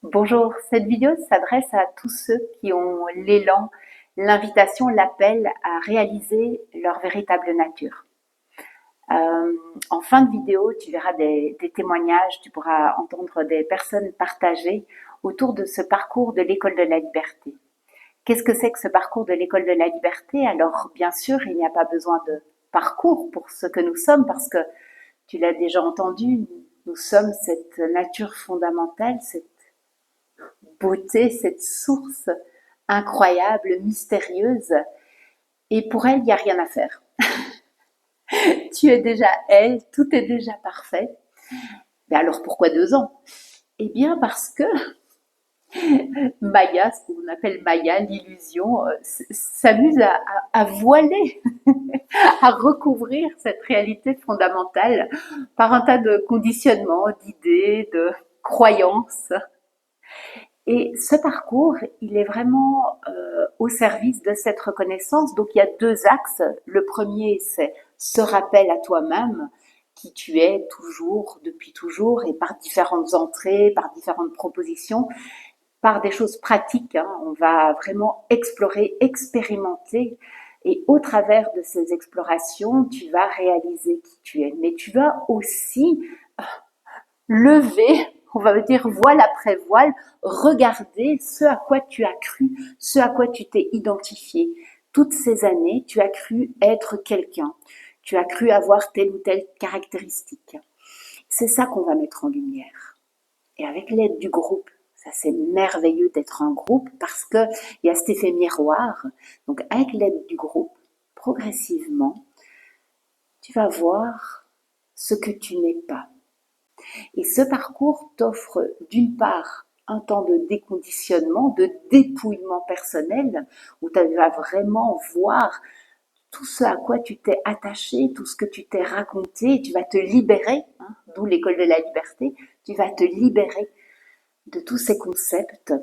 Bonjour, cette vidéo s'adresse à tous ceux qui ont l'élan, l'invitation, l'appel à réaliser leur véritable nature. Euh, En fin de vidéo, tu verras des témoignages, tu pourras entendre des personnes partager autour de ce parcours de l'école de la liberté. Qu'est-ce que c'est que ce parcours de l'école de la liberté? Alors, bien sûr, il n'y a pas besoin de parcours pour ce que nous sommes, parce que tu l'as déjà entendu, nous sommes cette nature fondamentale, cette beauté, cette source incroyable, mystérieuse. Et pour elle, il n'y a rien à faire. Tu es déjà elle, tout est déjà parfait. Mais alors pourquoi 2 ans? Eh bien parce que Maya, ce qu'on appelle Maya, l'illusion, s'amuse à voiler, à recouvrir cette réalité fondamentale par un tas de conditionnements, d'idées, de croyances. Et ce parcours, il est vraiment au service de cette reconnaissance. Donc il y a 2 axes. Le premier, c'est ce rappel à toi-même qui tu es toujours, depuis toujours, et par différentes entrées, par différentes propositions, par des choses pratiques. On va vraiment explorer, expérimenter. Et au travers de ces explorations, tu vas réaliser qui tu es. Mais tu vas aussi lever, on va dire voile après voile, regarder ce à quoi tu as cru, ce à quoi tu t'es identifié. Toutes ces années, tu as cru être quelqu'un, tu as cru avoir telle ou telle caractéristique. C'est ça qu'on va mettre en lumière. Et avec l'aide du groupe, ça c'est merveilleux d'être un groupe parce que il y a cet effet miroir. Donc avec l'aide du groupe, progressivement, tu vas voir ce que tu n'es pas. Et ce parcours t'offre d'une part un temps de déconditionnement, de dépouillement personnel, où tu vas vraiment voir tout ce à quoi tu t'es attaché, tout ce que tu t'es raconté, tu vas te libérer, d'où l'école de la liberté, tu vas te libérer de tous ces concepts.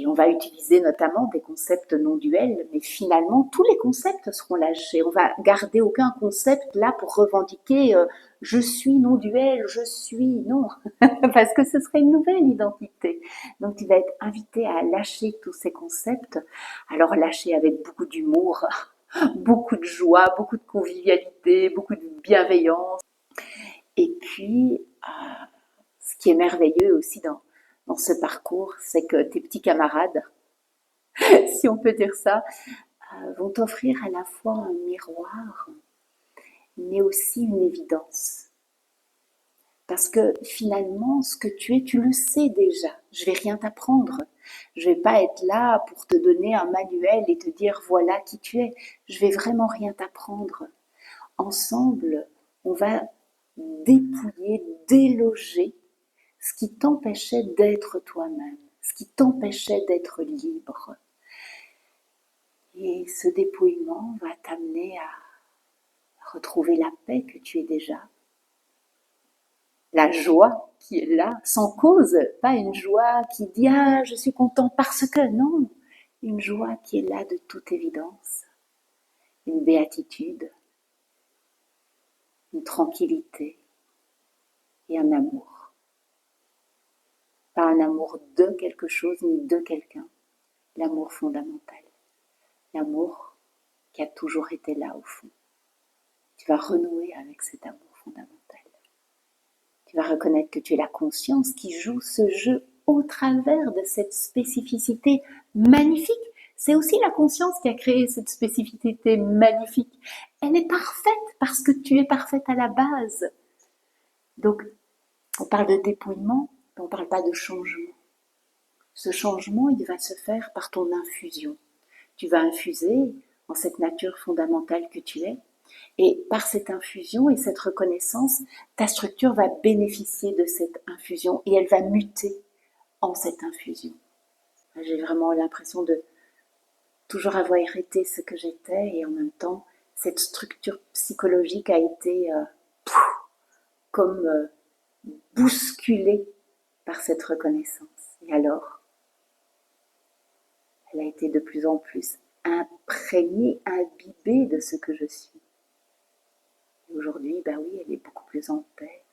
Et on va utiliser notamment des concepts non duels, mais finalement, tous les concepts seront lâchés. On va garder aucun concept là pour revendiquer je suis non duel, je suis non, parce que ce serait une nouvelle identité. Donc tu vas être invité à lâcher tous ces concepts. Alors lâcher avec beaucoup d'humour, beaucoup de joie, beaucoup de convivialité, beaucoup de bienveillance. Et puis, ce qui est merveilleux aussi dans ce parcours, c'est que tes petits camarades, si on peut dire ça, vont t'offrir à la fois un miroir, mais aussi une évidence. Parce que finalement, ce que tu es, tu le sais déjà. Je vais rien t'apprendre. Je vais pas être là pour te donner un manuel et te dire voilà qui tu es. Je vais vraiment rien t'apprendre. Ensemble, on va dépouiller, déloger ce qui t'empêchait d'être toi-même, ce qui t'empêchait d'être libre. Et ce dépouillement va t'amener à retrouver la paix que tu es déjà, la joie qui est là, sans cause, pas une joie qui dit ah je suis content parce que non, une joie qui est là de toute évidence, une béatitude, une tranquillité et un amour. Pas un amour de quelque chose ni de quelqu'un, l'amour fondamental, l'amour qui a toujours été là au fond. Tu vas renouer avec cet amour fondamental. Tu vas reconnaître que tu es la conscience qui joue ce jeu au travers de cette spécificité magnifique. C'est aussi la conscience qui a créé cette spécificité magnifique. Elle est parfaite parce que tu es parfaite à la base. Donc, on parle de dépouillement, mais on ne parle pas de changement. Ce changement, il va se faire par ton infusion. Tu vas infuser en cette nature fondamentale que tu es. Et par cette infusion et cette reconnaissance, ta structure va bénéficier de cette infusion et elle va muter en cette infusion. J'ai vraiment l'impression de toujours avoir été ce que j'étais et en même temps, cette structure psychologique a été comme bousculée par cette reconnaissance. Et alors, elle a été de plus en plus imprégnée, imbibée de ce que je suis. Et aujourd'hui, ben oui, elle est beaucoup plus en paix,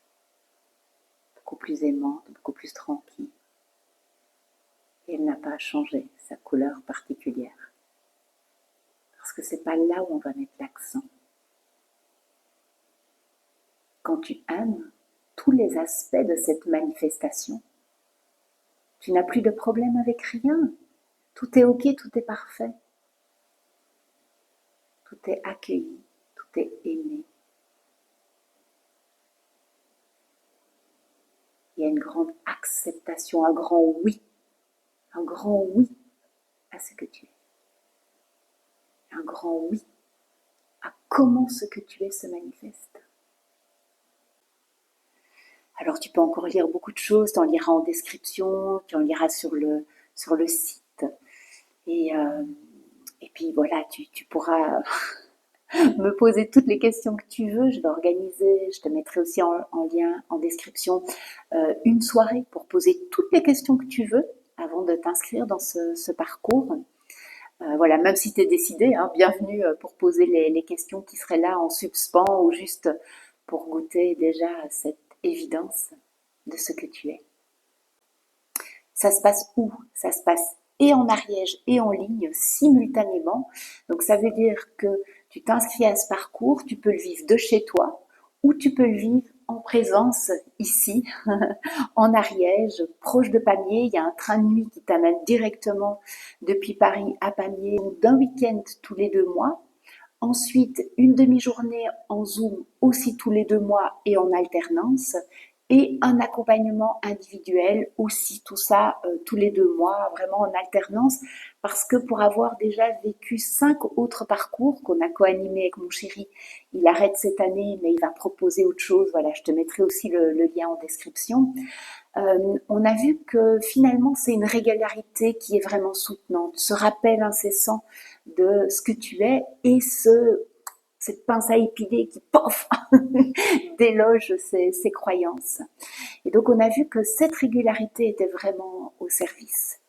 beaucoup plus aimante, beaucoup plus tranquille. Et elle n'a pas à changer sa couleur particulière. Parce que c'est pas là où on va mettre l'accent. Quand tu aimes tous les aspects de cette manifestation, tu n'as plus de problème avec rien. Tout est ok, tout est parfait. Tout est accueilli, tout est aimé. Il y a une grande acceptation, un grand oui à ce que tu es. Un grand oui à comment ce que tu es se manifeste. Alors tu peux encore lire beaucoup de choses, tu en liras en description, tu en liras sur le site. Et puis voilà, tu pourras me poser toutes les questions que tu veux. Je vais organiser, je te mettrai aussi en lien, en description, une soirée pour poser toutes les questions que tu veux avant de t'inscrire dans ce parcours. Voilà, même si tu es décidé, hein, bienvenue pour poser les questions qui seraient là en suspens ou juste pour goûter déjà à cette évidence de ce que tu es. Ça se passe où? Ça se passe et en Ariège et en ligne simultanément. Donc ça veut dire que tu t'inscris à ce parcours, tu peux le vivre de chez toi ou tu peux le vivre en présence ici, en Ariège, proche de Pamiers. Il y a un train de nuit qui t'amène directement depuis Paris à Pamiers d'un week-end tous les 2 mois. Ensuite, une demi-journée en Zoom aussi tous les 2 mois et en alternance. Et un accompagnement individuel aussi, tout ça tous les 2 mois, vraiment en alternance. Parce que pour avoir déjà vécu 5 autres parcours qu'on a co-animés avec mon chéri, il arrête cette année, mais il va proposer autre chose. Voilà, je te mettrai aussi le lien en description. On a vu que finalement c'est une régularité qui est vraiment soutenante, ce rappel incessant de ce que tu es et cette pince à épiler qui, pof, déloge ces croyances. Et donc on a vu que cette régularité était vraiment au service.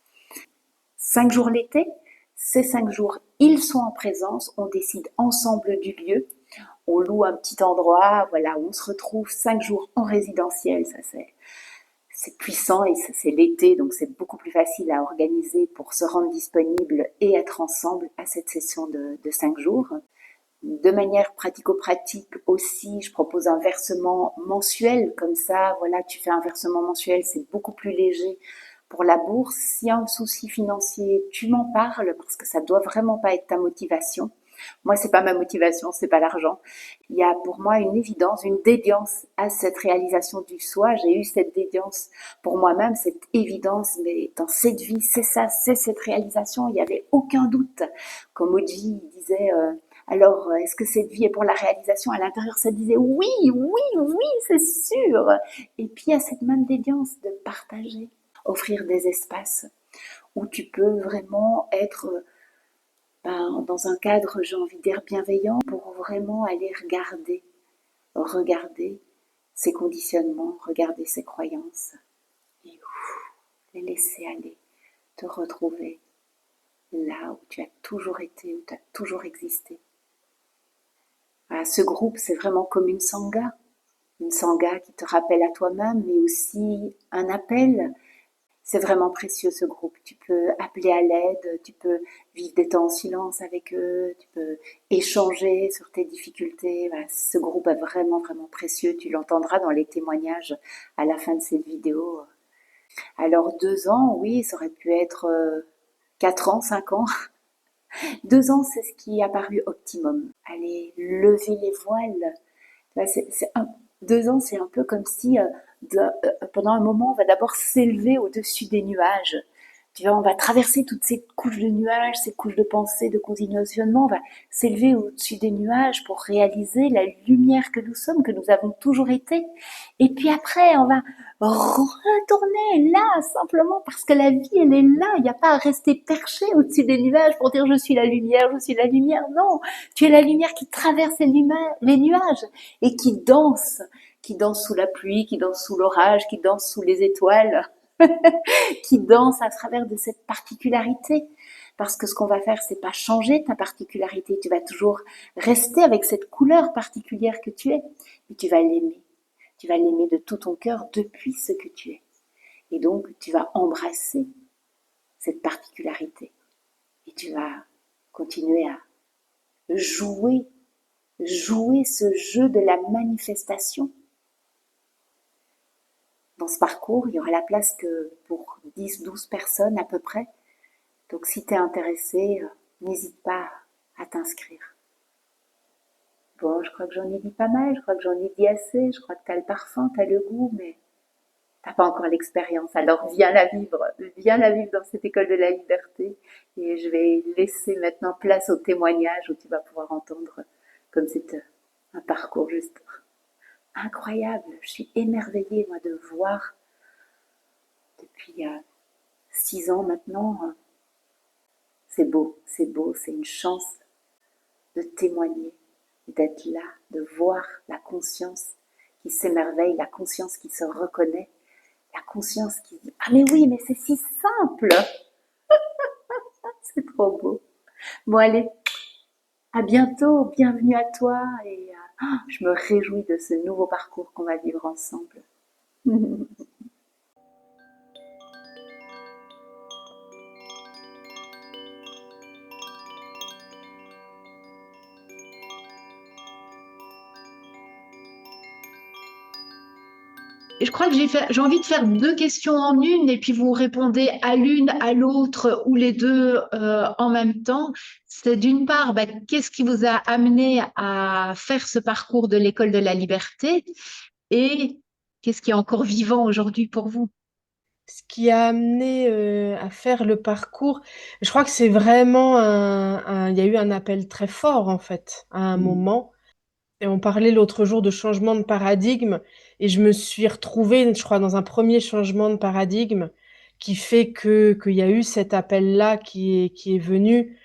5 jours l'été, ces 5 jours, ils sont en présence, on décide ensemble du lieu, on loue un petit endroit, voilà, où on se retrouve 5 jours en résidentiel, ça c'est puissant et c'est l'été, donc c'est beaucoup plus facile à organiser pour se rendre disponible et être ensemble à cette session de 5 jours. De manière pratico-pratique aussi, je propose un versement mensuel, comme ça, voilà, tu fais un versement mensuel, c'est beaucoup plus léger pour la bourse. S'il y a un souci financier, tu m'en parles parce que ça doit vraiment pas être ta motivation. Moi, c'est pas ma motivation, c'est pas l'argent. Il y a pour moi une évidence, une dédiance à cette réalisation du soi. J'ai eu cette dédiance pour moi-même, cette évidence, mais dans cette vie, c'est ça, c'est cette réalisation. Il n'y avait aucun doute. Comme Oji disait, alors, est-ce que cette vie est pour la réalisation? À l'intérieur, ça disait oui, oui, oui, c'est sûr. Et puis, il y a cette même dédiance de partager, offrir des espaces où tu peux vraiment être dans un cadre, j'ai envie de dire, bienveillant pour vraiment aller regarder ses conditionnements, regarder ses croyances et les laisser aller, te retrouver là où tu as toujours été, où tu as toujours existé. Voilà, ce groupe, c'est vraiment comme une sangha qui te rappelle à toi-même, mais aussi un appel. C'est vraiment précieux ce groupe. Tu peux appeler à l'aide, tu peux vivre des temps en silence avec eux, tu peux échanger sur tes difficultés. Voilà, ce groupe est vraiment, vraiment précieux. Tu l'entendras dans les témoignages à la fin de cette vidéo. Alors 2 ans, oui, ça aurait pu être 4 ans, 5 ans. 2 ans, c'est ce qui est apparu optimum. Allez, lever les voiles. 2 ans, c'est un peu comme si pendant un moment, on va d'abord s'élever au-dessus des nuages. Tu vois, on va traverser toutes ces couches de nuages, ces couches de pensée, de conditionnement. On va s'élever au-dessus des nuages pour réaliser la lumière que nous sommes, que nous avons toujours été. Et puis après, on va retourner là, simplement parce que la vie, elle est là. Il n'y a pas à rester perché au-dessus des nuages pour dire je suis la lumière, je suis la lumière. Non, tu es la lumière qui traverse les nuages et qui danse sous la pluie, qui danse sous l'orage, qui danse sous les étoiles. Qui danse à travers de cette particularité. Parce que ce qu'on va faire, c'est pas changer ta particularité. Tu vas toujours rester avec cette couleur particulière que tu es. Mais tu vas l'aimer. Tu vas l'aimer de tout ton cœur depuis ce que tu es. Et donc, tu vas embrasser cette particularité. Et tu vas continuer à jouer, jouer ce jeu de la manifestation. Dans ce parcours, il y aura la place que pour 10-12 personnes à peu près. Donc si tu es intéressé, n'hésite pas à t'inscrire. Bon, je crois que j'en ai dit pas mal, je crois que j'en ai dit assez, je crois que tu as le parfum, tu as le goût, mais t'as pas encore l'expérience. Alors viens la vivre dans cette école de la liberté. Et je vais laisser maintenant place au témoignage où tu vas pouvoir entendre comme c'est un parcours juste incroyable. Je suis émerveillée, moi, de voir depuis 6 ans maintenant. C'est beau, c'est une chance de témoigner, d'être là, de voir la conscience qui s'émerveille, la conscience qui se reconnaît, la conscience qui dit ah mais oui, mais c'est si simple, c'est trop beau. Bon allez, à bientôt, bienvenue à toi et je me réjouis de ce nouveau parcours qu'on va vivre ensemble. Je crois que j'ai envie de faire deux questions en une et puis vous répondez à l'une, à l'autre ou les deux en même temps. C'est d'une part, qu'est-ce qui vous a amené à faire ce parcours de l'école de la liberté et qu'est-ce qui est encore vivant aujourd'hui pour vous? Ce qui a amené à faire le parcours, je crois que c'est vraiment il y a eu un appel très fort en fait à un moment. Et on parlait l'autre jour de changement de paradigme et je me suis retrouvée, je crois, dans un premier changement de paradigme qui fait que qu'il y a eu cet appel-là qui est venu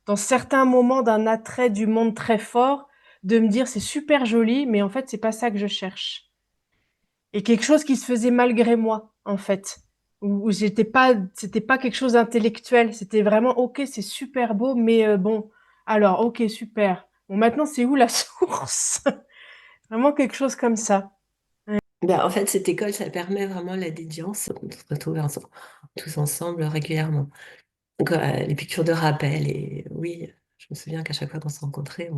dans certains moments d'un attrait du monde très fort, de me dire c'est super joli, mais en fait c'est pas ça que je cherche. Et quelque chose qui se faisait malgré moi, en fait. Où c'était pas quelque chose d'intellectuel. C'était vraiment, ok, c'est super beau, mais bon, alors, ok, super. Bon, maintenant, c'est où la source? Vraiment quelque chose comme ça. Ben, en fait, cette école, ça permet vraiment la dédiance. On se retrouve tous ensemble régulièrement. Donc, les piqûres de rappel. Et oui, je me souviens qu'à chaque fois qu'on se rencontrait,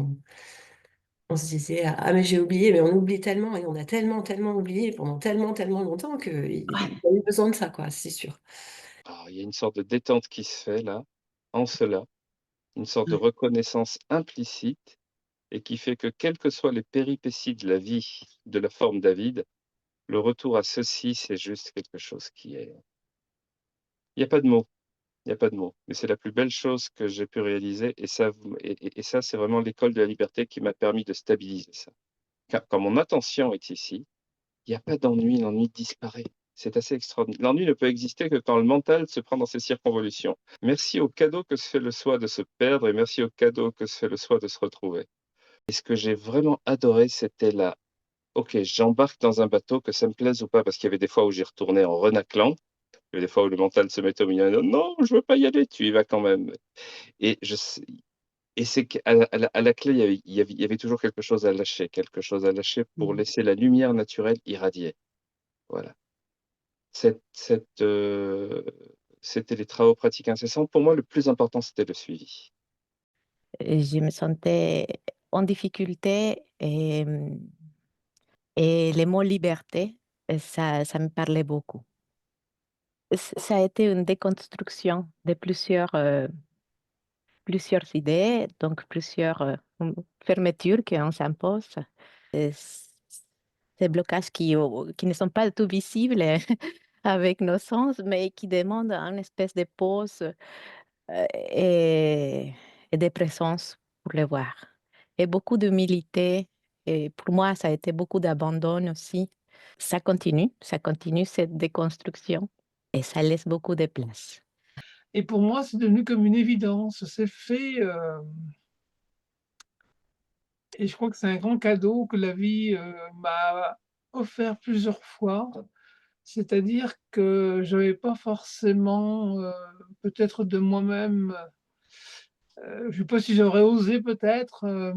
on se disait ah, mais j'ai oublié, mais on oublie tellement et on a tellement oublié pendant tellement longtemps qu'il Ouais. y a eu besoin de ça, quoi, c'est sûr. Alors, il y a une sorte de détente qui se fait là, en cela, une sorte de reconnaissance implicite et qui fait que quelles que soient les péripéties de la vie de la forme David, le retour à ceci, c'est juste quelque chose qui est... Il n'y a pas de mots, il n'y a pas de mots. Mais c'est la plus belle chose que j'ai pu réaliser et ça, et ça c'est vraiment l'école de la liberté qui m'a permis de stabiliser ça. Car quand mon attention est ici, il n'y a pas d'ennui, l'ennui disparaît. C'est assez extraordinaire. L'ennui ne peut exister que quand le mental se prend dans ses circonvolutions. Merci au cadeau que se fait le soi de se perdre et merci au cadeau que se fait le soi de se retrouver. Et ce que j'ai vraiment adoré, c'était là, ok, j'embarque dans un bateau, que ça me plaise ou pas, parce qu'il y avait des fois où j'y retournais en renaclant, il y avait des fois où le mental se mettait au milieu, non, je veux pas y aller, tu y vas quand même. Et je sais- et c'est qu'à à la clé, il y avait toujours quelque chose à lâcher pour Mm. laisser la lumière naturelle irradier. Voilà. C'était les travaux pratiques incessants. Pour moi, le plus important, c'était le suivi. Je me sentais en difficulté et le mot liberté, ça me parlait beaucoup. Ça a été une déconstruction de plusieurs idées, donc plusieurs fermetures qu'on s'impose. Et ces blocages qui ne sont pas tout visibles avec nos sens, mais qui demandent une espèce de pause et de présence pour le voir. Et beaucoup d'humilité. Et pour moi, ça a été beaucoup d'abandon aussi. Ça continue cette déconstruction et ça laisse beaucoup de place. Et pour moi, c'est devenu comme une évidence. C'est fait, et je crois que c'est un grand cadeau que la vie m'a offert plusieurs fois. C'est-à-dire que je n'avais pas forcément, peut-être de moi-même, je ne sais pas si j'aurais osé peut-être.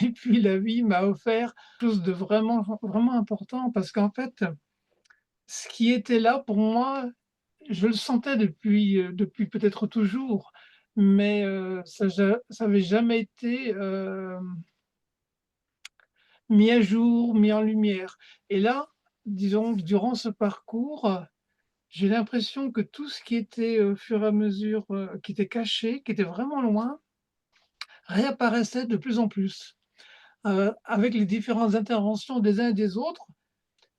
Et puis la vie m'a offert quelque chose de vraiment, vraiment important parce qu'en fait, ce qui était là pour moi, je le sentais depuis peut-être toujours, mais ça avait jamais été, mis à jour, mis en lumière. Et là, disons que durant ce parcours, j'ai l'impression que tout ce qui était, au fur et à mesure, qui était caché, qui était vraiment loin, réapparaissait de plus en plus. Avec les différentes interventions des uns et des autres,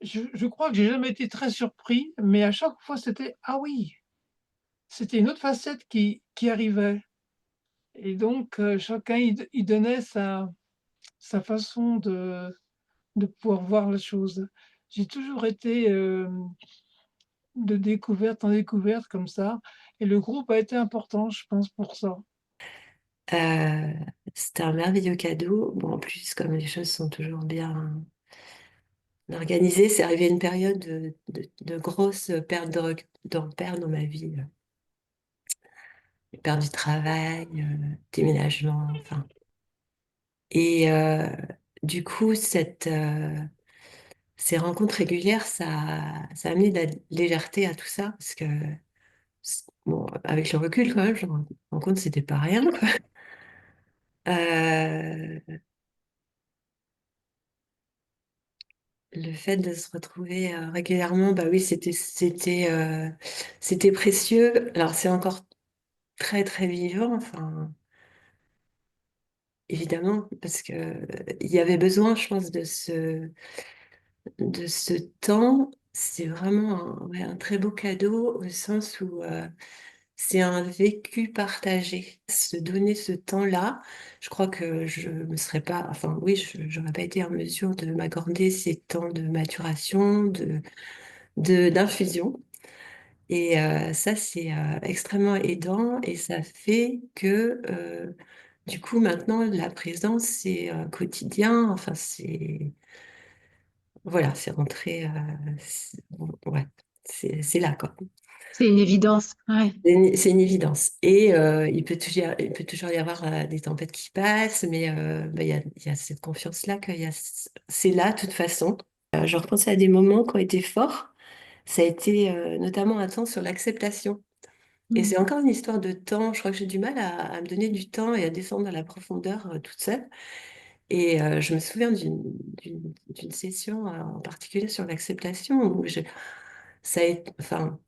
je crois que j'ai jamais été très surpris, mais à chaque fois c'était: «Ah oui!» C'était une autre facette qui arrivait et donc chacun y donnait sa façon de pouvoir voir la chose. J'ai toujours été, de découverte en découverte comme ça et le groupe a été important, je pense, pour ça. Euh, C'était un merveilleux cadeau. Bon, en plus, comme les choses sont toujours bien organisées, c'est arrivé une période de grosse perte de repères dans ma vie. Perte du travail, déménagement, enfin. Et du coup, ces rencontres régulières, ça a amené de la légèreté à tout ça, parce que, bon, avec le recul, quand même, je me rends compte que c'était pas rien, quoi. Euh, le fait de se retrouver régulièrement, bah oui, c'était précieux. Alors, c'est encore très, très vivant, enfin, évidemment, parce que il y avait besoin, je pense, de ce temps. C'est vraiment ouais, un très beau cadeau au sens où c'est un vécu partagé. Se donner ce temps-là, je crois que je me serais pas, enfin oui, je n'aurais pas été en mesure de m'accorder ces temps de maturation, d'infusion. Et ça, c'est extrêmement aidant et ça fait que du coup, maintenant, la présence, c'est quotidien. Enfin, c'est voilà, c'est rentré. Ouais, c'est là, quoi. C'est une évidence. Ouais. C'est une évidence. Et il peut toujours y avoir des tempêtes qui passent, mais bah, il y a cette confiance-là c'est là, de toute façon. Je repensais à des moments qui ont été forts. Ça a été notamment un temps sur l'acceptation. Et Mm. c'est encore une histoire de temps. Je crois que j'ai du mal à me donner du temps et à descendre dans la profondeur toute seule. Et je me souviens d'une session en particulier sur l'acceptation où ça a été, enfin,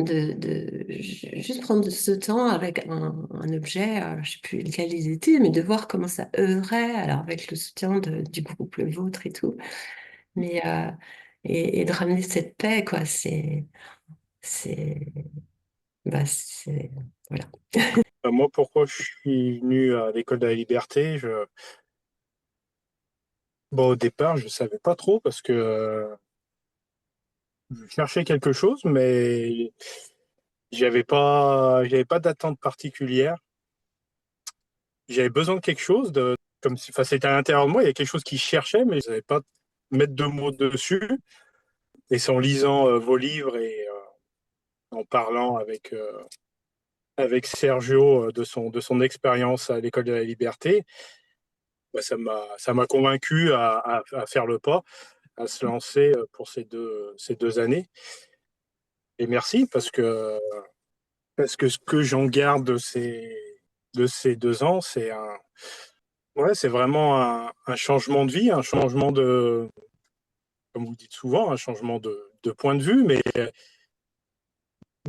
juste prendre ce temps avec un objet, je ne sais plus lequel ils étaient, mais de voir comment ça œuvrait, alors avec le soutien du groupe Le Vôtre et tout, mais et de ramener cette paix, quoi, c'est, c'est, voilà. Moi, pourquoi je suis venu à l'école de la liberté, bon, au départ, je savais pas trop parce que je cherchais quelque chose, mais j'avais pas d'attente particulière. J'avais besoin de quelque chose, comme si, enfin, c'était à l'intérieur de moi, il y a quelque chose qui cherchait, mais je savais pas mettre deux mots dessus. Et c'est en lisant vos livres et en parlant avec Sergio de son expérience à l'école de la liberté, bah, ça m'a convaincu à faire le pas, à se lancer pour ces deux années. Et merci parce que ce que j'en garde de ces 2 ans, ouais, c'est vraiment un changement de vie, un changement comme vous dites souvent, un changement de point de vue, mais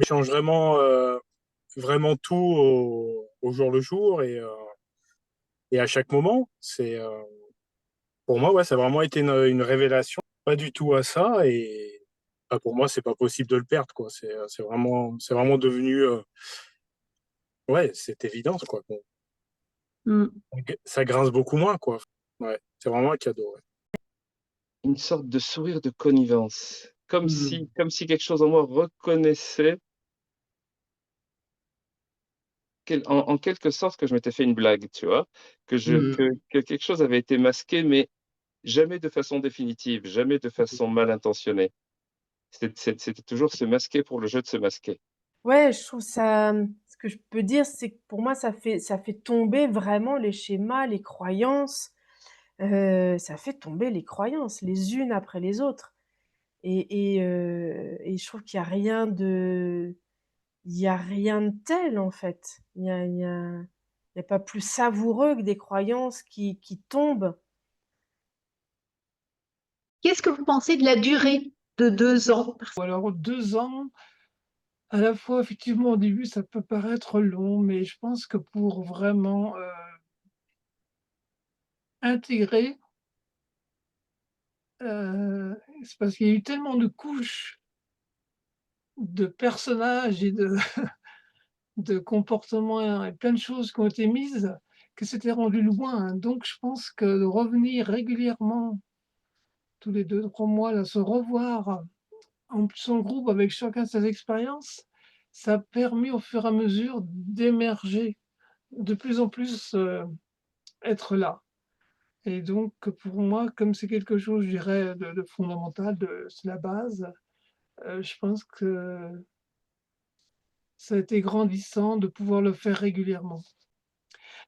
change vraiment tout au jour le jour et à chaque moment. Pour moi, ouais, ça a vraiment été une révélation. Pas du tout à ça et bah, pour moi, c'est pas possible de le perdre, quoi. C'est vraiment devenu, ouais, c'est évident, quoi. Bon, Mm. ça grince beaucoup moins, quoi. Ouais, c'est vraiment un cadeau. Ouais. Une sorte de sourire de connivence, comme Mhm. si quelque chose en moi reconnaissait en quelque sorte que je m'étais fait une blague, tu vois? Que quelque chose avait été masqué, mais jamais de façon définitive, jamais de façon mal intentionnée. C'était toujours se masquer pour le jeu de se masquer. Ouais, je trouve ça, ce que je peux dire, c'est que pour moi, ça fait tomber vraiment les schémas, les croyances, ça fait tomber les croyances les unes après les autres. Et je trouve qu'il y a rien de tel, en fait. Il y a pas plus savoureux que des croyances qui tombent. Qu'est-ce que vous pensez de la durée de 2 ans? Ou alors 2 ans, à la fois, effectivement, au début, ça peut paraître long, mais je pense que pour vraiment intégrer, c'est parce qu'il y a eu tellement de couches de personnages et de comportements et plein de choses qui ont été mises que c'était rendu loin. Donc je pense que de revenir régulièrement, tous les 2 3 mois, là, se revoir en plus en groupe avec chacun ses expériences, ça a permis au fur et à mesure d'émerger, de plus en plus, être là. Et donc pour moi, comme c'est quelque chose, je dirais, de fondamental, c'est la base, je pense que ça a été grandissant de pouvoir le faire régulièrement.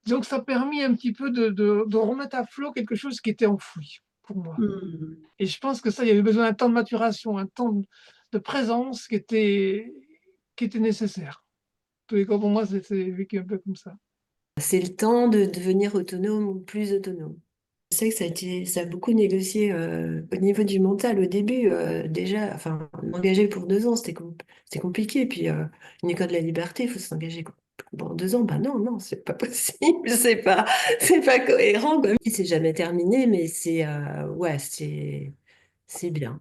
Donc ça a permis un petit peu de remettre à flot quelque chose qui était enfoui, pour moi. Mmh. Et je pense que ça, il y avait besoin d'un temps de maturation, un temps de présence qui était nécessaire. En tous les cas, pour moi, c'est vécu un peu comme ça. C'est le temps de devenir autonome ou plus autonome. Je sais que ça a beaucoup négocié au niveau du mental au début. Déjà, enfin, m'engager pour 2 ans, c'était compliqué. Puis, une école de la liberté, il faut s'engager pour 2 ans. Bah non, non, c'est pas possible, c'est pas cohérent, quoi. C'est jamais terminé, mais ouais, c'est bien.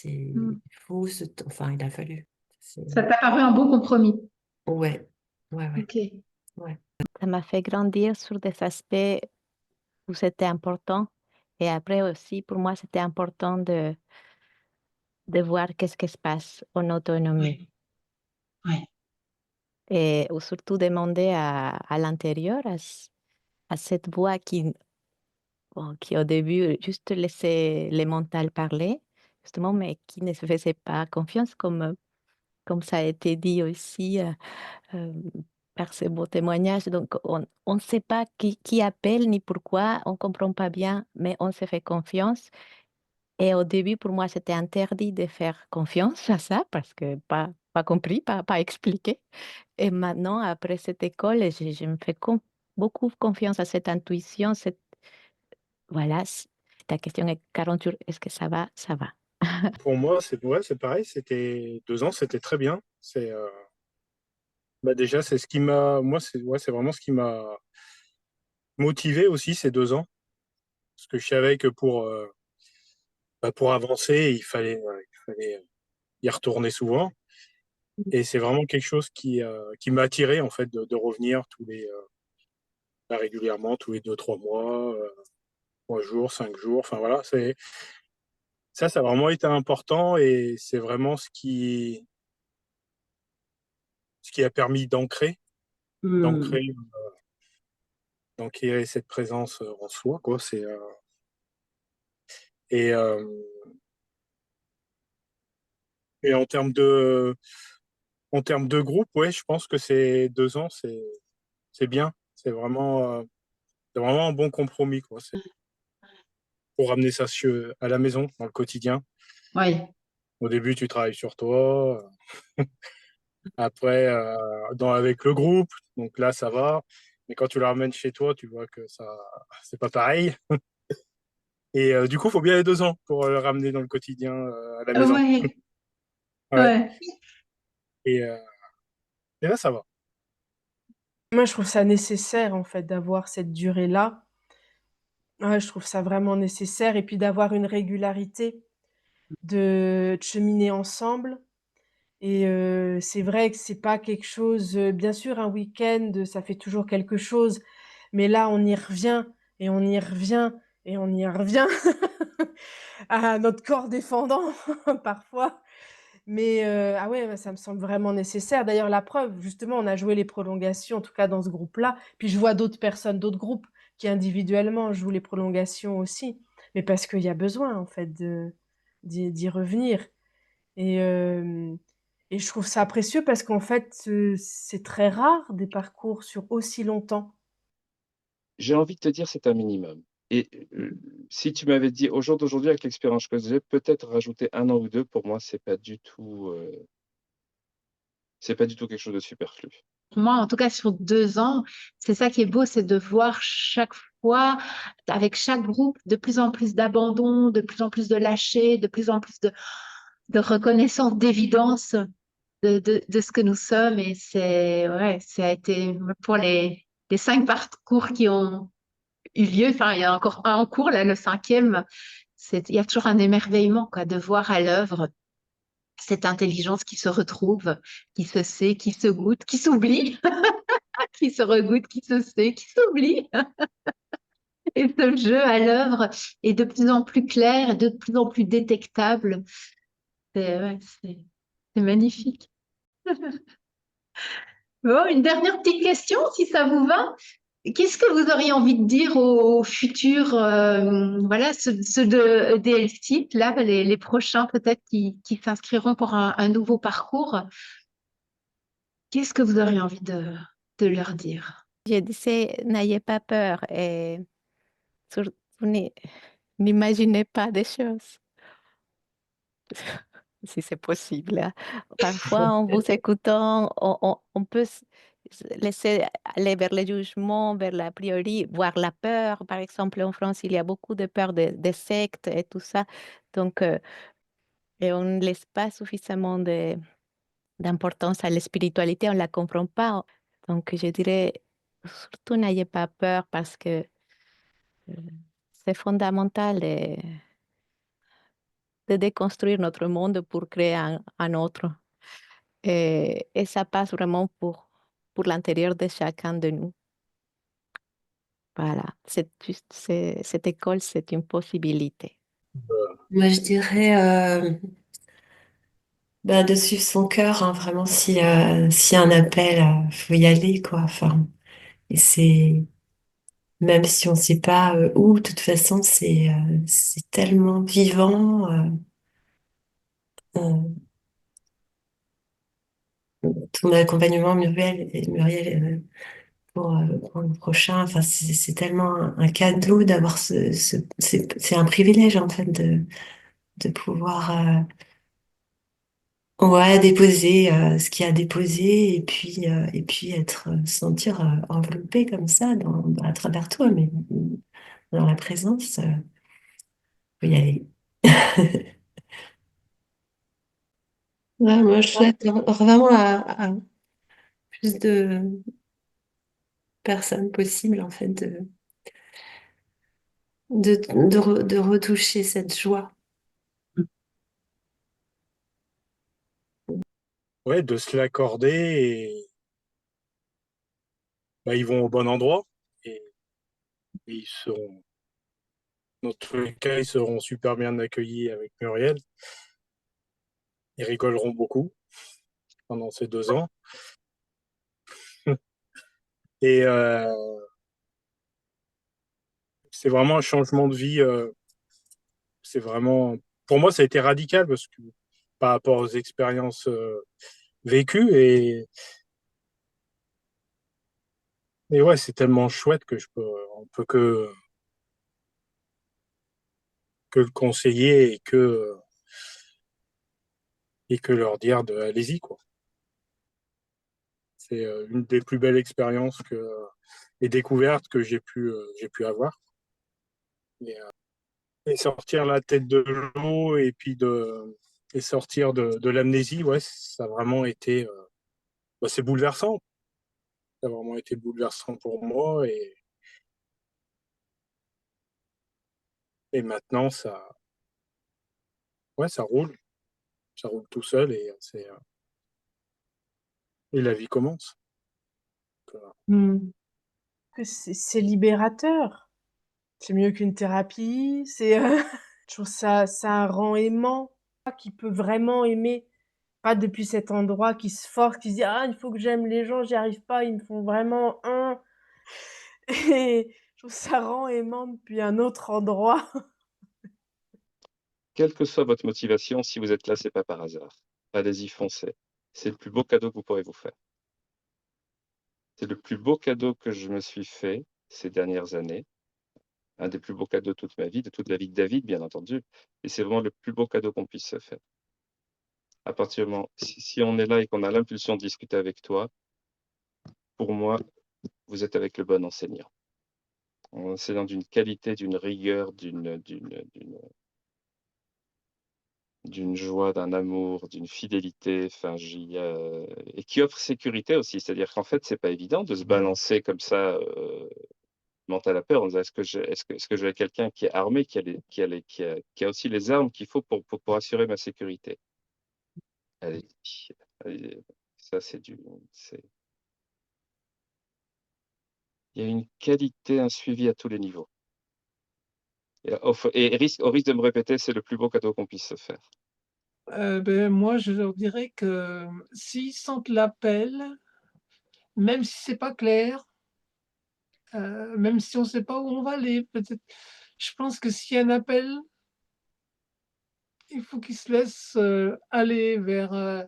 Hmm. Il faut enfin, il a fallu. Ça t'a paru un bon compromis. Ouais, ouais, ouais, Ok. ouais. Ça m'a fait grandir sur des aspects où c'était important. Et après aussi, pour moi, c'était important de voir qu'est-ce qui se passe en autonomie. Ouais. Et ou surtout demander à l'intérieur, à cette voix qui au début juste laissait les mentales parler, justement, mais qui ne se faisait pas confiance, comme ça a été dit aussi euh, par ces beaux témoignages. Donc, on ne sait pas qui appelle ni pourquoi, on ne comprend pas bien, mais on se fait confiance. Et au début, pour moi, c'était interdit de faire confiance à ça parce que pas compris, pas expliqué. Et maintenant, après cette école, je me fais beaucoup confiance à cette intuition. Voilà, ta question est 40 jours, est-ce que ça va? Ça va. Pour moi, c'est pareil. C'était 2 ans, c'était très bien. Déjà, c'est ce qui m'a, moi, c'est vraiment ce qui m'a motivé aussi ces 2 ans, parce que je savais que pour avancer, il fallait y retourner souvent. Et c'est vraiment quelque chose qui m'a attiré en fait de revenir régulièrement, tous les 2 3 mois, 3 jours, 5 jours. Enfin voilà, ça a vraiment été important et c'est vraiment ce qui a permis Mmh. d'ancrer, d'ancrer cette présence en soi, quoi. Et, euh, et en termes de groupe, ouais, je pense que ces 2 ans, c'est bien. C'est vraiment un bon compromis, quoi. C'est pour ramener ça à la maison, dans le quotidien. Oui. Au début, tu travailles sur toi. Après, avec le groupe, donc là, ça va. Mais quand tu la ramènes chez toi, tu vois que ça, c'est pas pareil. Et du coup, il faut bien les 2 ans pour le ramener dans le quotidien à la maison. Ouais. Ouais. Ouais. Et, euh, et là, ça va. Moi, je trouve ça nécessaire, en fait, d'avoir cette durée-là. Ouais, je trouve ça vraiment nécessaire. Et puis d'avoir une régularité, de cheminer ensemble. Et c'est vrai que c'est pas quelque chose. Bien sûr, un week-end, ça fait toujours quelque chose. Mais là, on y revient et on y revient et on y revient à notre corps défendant parfois. Mais ah ouais, ça me semble vraiment nécessaire. D'ailleurs, la preuve, justement, on a joué les prolongations, en tout cas dans ce groupe-là. Puis je vois d'autres personnes, d'autres groupes qui individuellement jouent les prolongations aussi. Mais parce qu'il y a besoin, en fait, d'y revenir. Et, euh, et je trouve ça précieux parce qu'en fait, c'est très rare des parcours sur aussi longtemps. J'ai envie de te dire, c'est un minimum. Et si tu m'avais dit au jour d'aujourd'hui, avec l'expérience que j'ai, peut-être rajouter 1 an ou 2, pour moi, c'est pas du tout quelque chose de superflu. Pour moi, en tout cas, sur 2 ans, c'est ça qui est beau, c'est de voir chaque fois, avec chaque groupe, de plus en plus d'abandon, de plus en plus de lâcher, de plus en plus de reconnaissance, d'évidence de ce que nous sommes. Et ouais, ça a été pour les 5 parcours qui ont eu lieu. Enfin, il y a encore un en cours, là, le 5e. Il y a toujours un émerveillement, quoi, de voir à l'œuvre cette intelligence qui se retrouve, qui se sait, qui se goûte, qui s'oublie, qui se regoute, qui se sait, qui s'oublie. Et ce jeu à l'œuvre est de plus en plus clair, de plus en plus détectable. Ouais, c'est magnifique. Bon, une dernière petite question, si ça vous va. Qu'est-ce que vous auriez envie de dire aux futurs, voilà, ceux de EDL là, les prochains peut-être qui s'inscriront pour un nouveau parcours? Qu'est-ce que vous auriez envie de leur dire? Je disais, n'ayez pas peur et surtout n'imaginez pas des choses, si c'est possible, hein. Parfois, en vous écoutant, on peut se laisser aller vers le jugement, vers l'a priori, voire la peur. Par exemple, en France, il y a beaucoup de peur des sectes et tout ça. Donc, et on ne laisse pas suffisamment d'importance à la spiritualité, on ne la comprend pas. Donc, je dirais, surtout n'ayez pas peur parce que euh, c'est fondamental de déconstruire notre monde pour créer un autre. Et ça passe vraiment pour l'intérieur de chacun de nous. Voilà, cette école, c'est une possibilité. Moi, je dirais de suivre son cœur, hein, vraiment, s'il y a un appel, faut y aller, quoi. Enfin, et c'est, même si on ne sait pas où, de toute façon, c'est tellement vivant. Euh, Ton accompagnement, Muriel, pour le prochain, enfin, c'est tellement un cadeau d'avoir c'est un privilège, en fait, de pouvoir ouais, déposer ce qu'il y a à déposer et puis être sentir enveloppé comme ça à travers toi, mais dans la présence, faut y aller. Ouais, moi, je souhaite vraiment à plus de personnes possibles, en fait, de retoucher cette joie. Ouais, de se l'accorder et ils vont au bon endroit et ils seront, dans tous les cas, ils seront super bien accueillis avec Muriel. Ils rigoleront beaucoup pendant ces 2 ans. Et c'est vraiment un changement de vie. C'est vraiment, pour moi, ça a été radical parce que par rapport aux expériences vécues et ouais, c'est tellement chouette que on peut que le conseiller et que leur dire allez-y, quoi. C'est une des plus belles expériences et découvertes que j'ai pu avoir. Et sortir la tête de l'eau et sortir de l'amnésie, ouais, ça a vraiment été, c'est bouleversant. Ça a vraiment été bouleversant pour moi et maintenant ouais, ça roule tout seul et la vie commence. Donc, Hmm. Que c'est libérateur. C'est mieux qu'une thérapie. Je trouve ça rend aimant, qui peut vraiment aimer. Pas depuis cet endroit qui se force, qui se dit ah il faut que j'aime les gens, j'y arrive pas, ils me font vraiment un. Et je trouve ça rend aimant depuis un autre endroit. Quelle que soit votre motivation, si vous êtes là, c'est pas par hasard. Allez-y, foncez. C'est le plus beau cadeau que vous pourrez vous faire. C'est le plus beau cadeau que je me suis fait ces dernières années. un des plus beaux cadeaux de toute ma vie, de toute la vie de David, bien entendu. Et c'est vraiment le plus beau cadeau qu'on puisse se faire. À partir du moment, si on est là et qu'on a l'impulsion de discuter avec toi, pour moi, vous êtes avec le bon enseignant. En enseignant d'une qualité, d'une rigueur, d'une joie, d'un amour, d'une fidélité, enfin, et qui offre sécurité aussi. C'est-à-dire qu'en fait, c'est pas évident de se balancer comme ça, mental à peur, en disant est-ce que je vais quelqu'un qui est armé, qui a aussi les armes qu'il faut pour assurer ma sécurité. Allez, allez, ça il y a une qualité, un suivi à tous les niveaux. Et, au risque de me répéter, c'est le plus beau cadeau qu'on puisse se faire. Moi, je leur dirais que s'ils sentent l'appel, même si c'est pas clair, même si on sait pas où on va aller, peut-être, je pense que s'il y a un appel, il faut qu'ils se laissent aller vers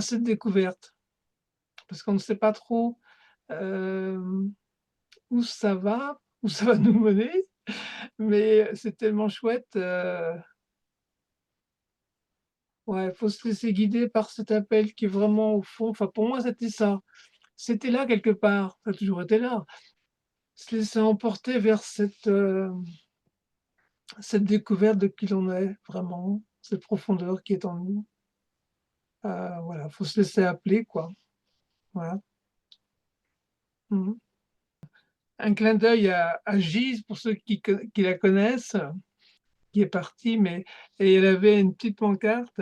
cette découverte, parce qu'on ne sait pas trop où ça va nous mener, mais c'est tellement chouette. Ouais, faut se laisser guider par cet appel qui est vraiment au fond. Enfin, pour moi, c'était ça. C'était là quelque part. Ça a toujours été là. Se laisser emporter vers cette découverte de qui l'on est vraiment, cette profondeur qui est en nous. Voilà, faut se laisser appeler, quoi. Voilà. Mmh. Un clin d'œil à Gise, pour ceux qui la connaissent, qui est partie, et elle avait une petite pancarte: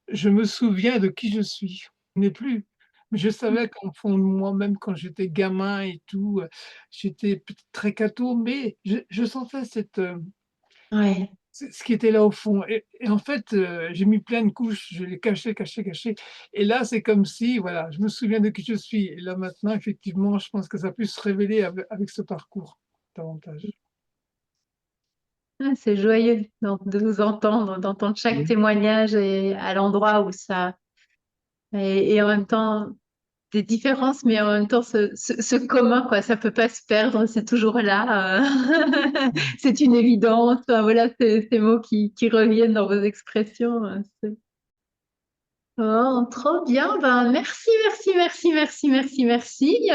«Je me souviens de qui je suis». Je n'ai plus, mais je savais qu'en fond de moi, même quand j'étais gamin et tout, j'étais peut-être très catho, mais je sentais Ouais. ce qui était là au fond, et en fait, j'ai mis plein de couches, je l'ai caché, caché, caché, et là, c'est comme si, voilà, je me souviens de qui je suis, et là, maintenant, effectivement, je pense que ça a pu se révéler avec ce parcours davantage. Ah, c'est joyeux de vous entendre, d'entendre chaque témoignage et à l'endroit où ça. Et en même temps, des différences, mais en même temps, ce commun, quoi, ça peut pas se perdre, c'est toujours là. C'est une évidence. Enfin, voilà, ces mots qui reviennent dans vos expressions. Oh, trop bien. Ben, merci, merci, merci, merci, merci, merci.